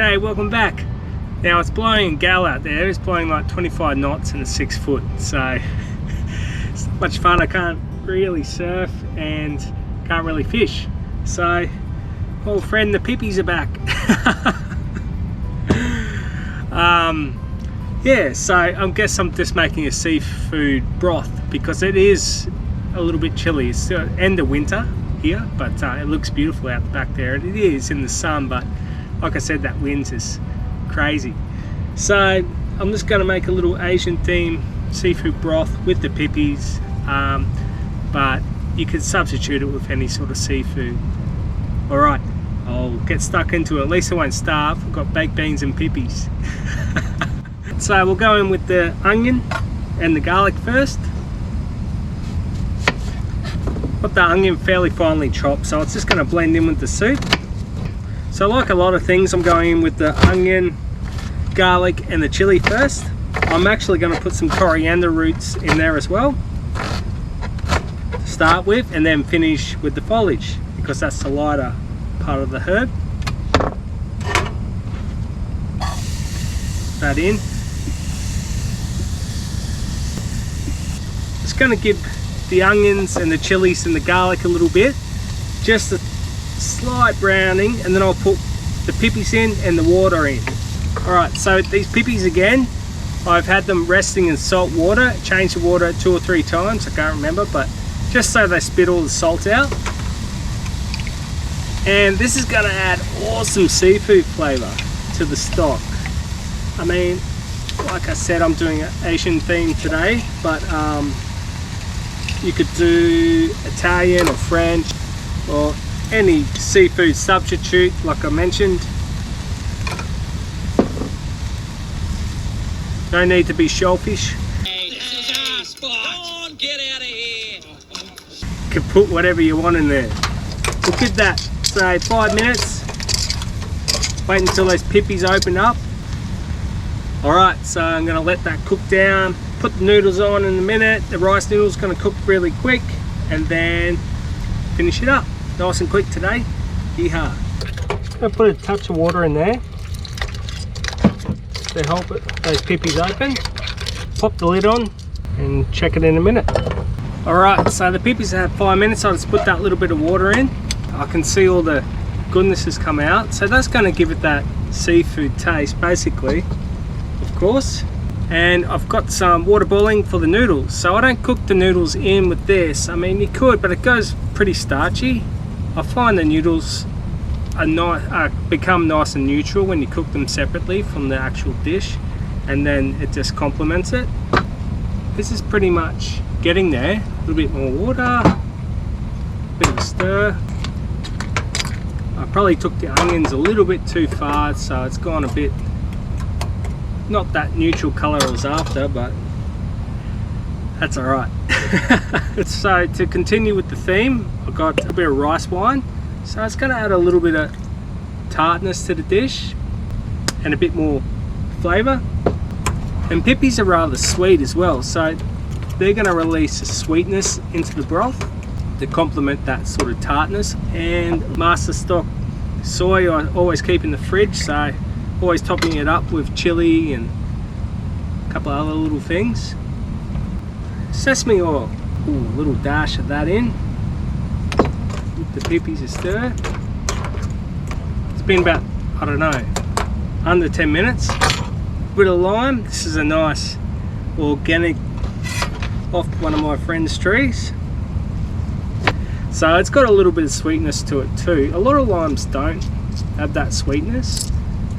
G'day, welcome back. Now it's blowing a gale out there. It's blowing like 25 knots and it's 6 foot, so it's not much fun. I can't really surf and can't really fish. So old friend the Pipis are back. Yeah, so I guess I'm just making a seafood broth because it is a little bit chilly. It's the end of winter here, but it looks beautiful out the back there. It is in the sun, but like I said, that wind is crazy. So I'm just going to make a little Asian theme seafood broth with the Pipis, but you could substitute it with any sort of seafood. Alright, I'll get stuck into it. At least I won't starve. I've got baked beans and Pipis. So we'll go in with the onion and the garlic first. Got the onion fairly finely chopped, so it's just going to blend in with the soup. So like a lot of things, I'm going in with the onion, garlic and the chili first. I'm actually going to put some coriander roots in there as well to start with, and then finish with the foliage because that's the lighter part of the herb. That in. It's going to give the onions and the chilies and the garlic a little bit, just a slight browning, and then I'll put the Pipis in and the water in. Alright, so these Pipis again, I've had them resting in salt water, changed the water 2 or 3 times, I can't remember, but just so they spit all the salt out. And this is going to add awesome seafood flavour to the stock. I mean, like I said, I'm doing an Asian theme today, but you could do Italian or French or any seafood substitute like I mentioned. No need to be shellfish. Hey, this is our spot. Don't get out of here. You can put whatever you want in there. We'll give that, say, 5 minutes. Wait until those Pipis open up. Alright, so I'm going to let that cook down. Put the noodles on in a minute. The rice noodles going to cook really quick, and then finish it up. Nice and quick today. Yeehaw. I'm going to put a touch of water in there to help those Pipis open. Pop the lid on and check it in a minute. Alright, so the Pipis have 5 minutes. I'll just put that little bit of water in. I can see all the goodness has come out. So that's going to give it that seafood taste basically, of course. And I've got some water boiling for the noodles. So I don't cook the noodles in with this. I mean, you could, but it goes pretty starchy. I find the noodles are become nice and neutral when you cook them separately from the actual dish, and then it just complements it. This is pretty much getting there. A little bit more water, bit of a stir. I probably took the onions a little bit too far, so it's gone a bit, not that neutral colour I was after, but that's alright. So to continue with the theme, I've got a bit of rice wine, so it's going to add a little bit of tartness to the dish and a bit more flavour. And Pipis are rather sweet as well, so they're going to release a sweetness into the broth to complement that sort of tartness. And master stock soy I always keep in the fridge, so always topping it up with chili and a couple of other little things. Sesame oil, ooh, a little dash of that in. Give the Pipis a stir. It's been about, I don't know, under 10 minutes. Bit of lime. This is a nice organic off one of my friend's trees. So it's got a little bit of sweetness to it too. A lot of limes don't have that sweetness.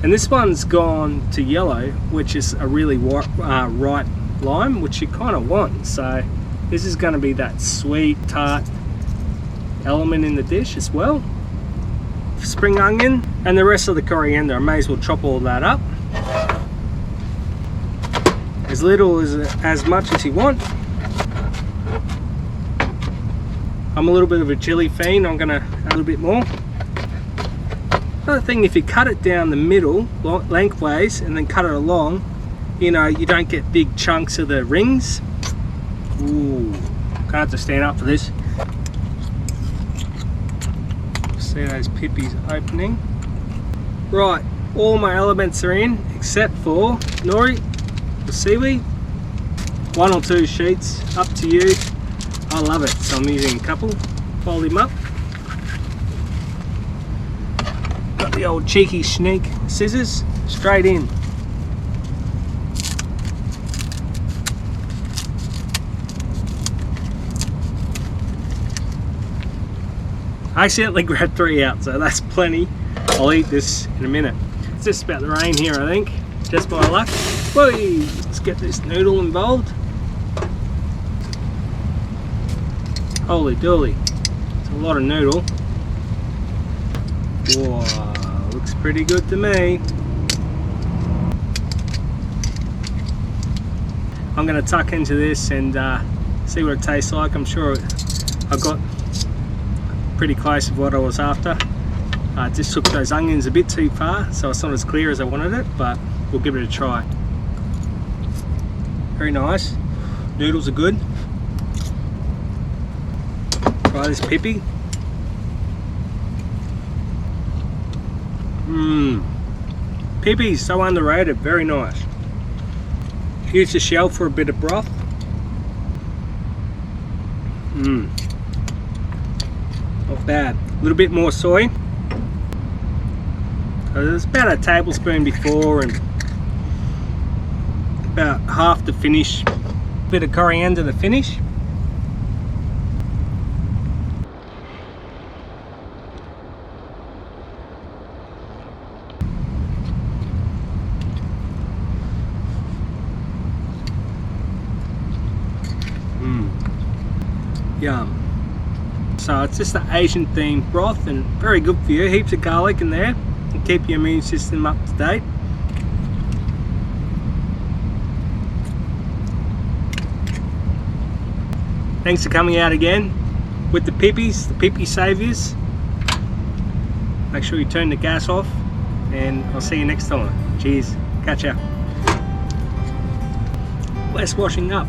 And this one's gone to yellow, which is a really ripe lime, which you kind of want. So this is going to be that sweet, tart element in the dish as well. Spring onion and the rest of the coriander. I may as well chop all that up. As little as much as you want. I'm a little bit of a chili fiend. I'm going to add a little bit more. Another thing, if you cut it down the middle lengthways and then cut it along, you know, you don't get big chunks of the rings. Ooh, gonna have to stand up for this. See those Pipis opening. Right, All my elements are in except for nori, the seaweed. 1 or 2 sheets, up to you. I love it, so I'm using a couple. Fold him up. Got the old cheeky sneak scissors, straight in. I accidentally grabbed 3 out, so that's plenty. I'll eat this in a minute. It's just about the rain here, I think. Just by luck. Whoa, let's get this noodle involved. Holy dooly. It's a lot of noodle. Whoa, looks pretty good to me. I'm going to tuck into this and see what it tastes like. I'm sure I got pretty close to what I was after. I just took those onions a bit too far, so it's not as clear as I wanted it, but we'll give it a try. Very nice. Noodles are good. Try this Pipi. Pipi's so underrated, very nice. Use the shell for a bit of broth. Not bad. A little bit more soy. So there's about a tablespoon before and about half to finish. A bit of coriander to finish. Yum. So it's just the Asian themed broth and very good for you. Heaps of garlic in there and keep your immune system up to date. Thanks for coming out again with the Pipis, the Pipi saviours. Make sure you turn the gas off and I'll see you next time. Cheers. Catch ya. Less washing up.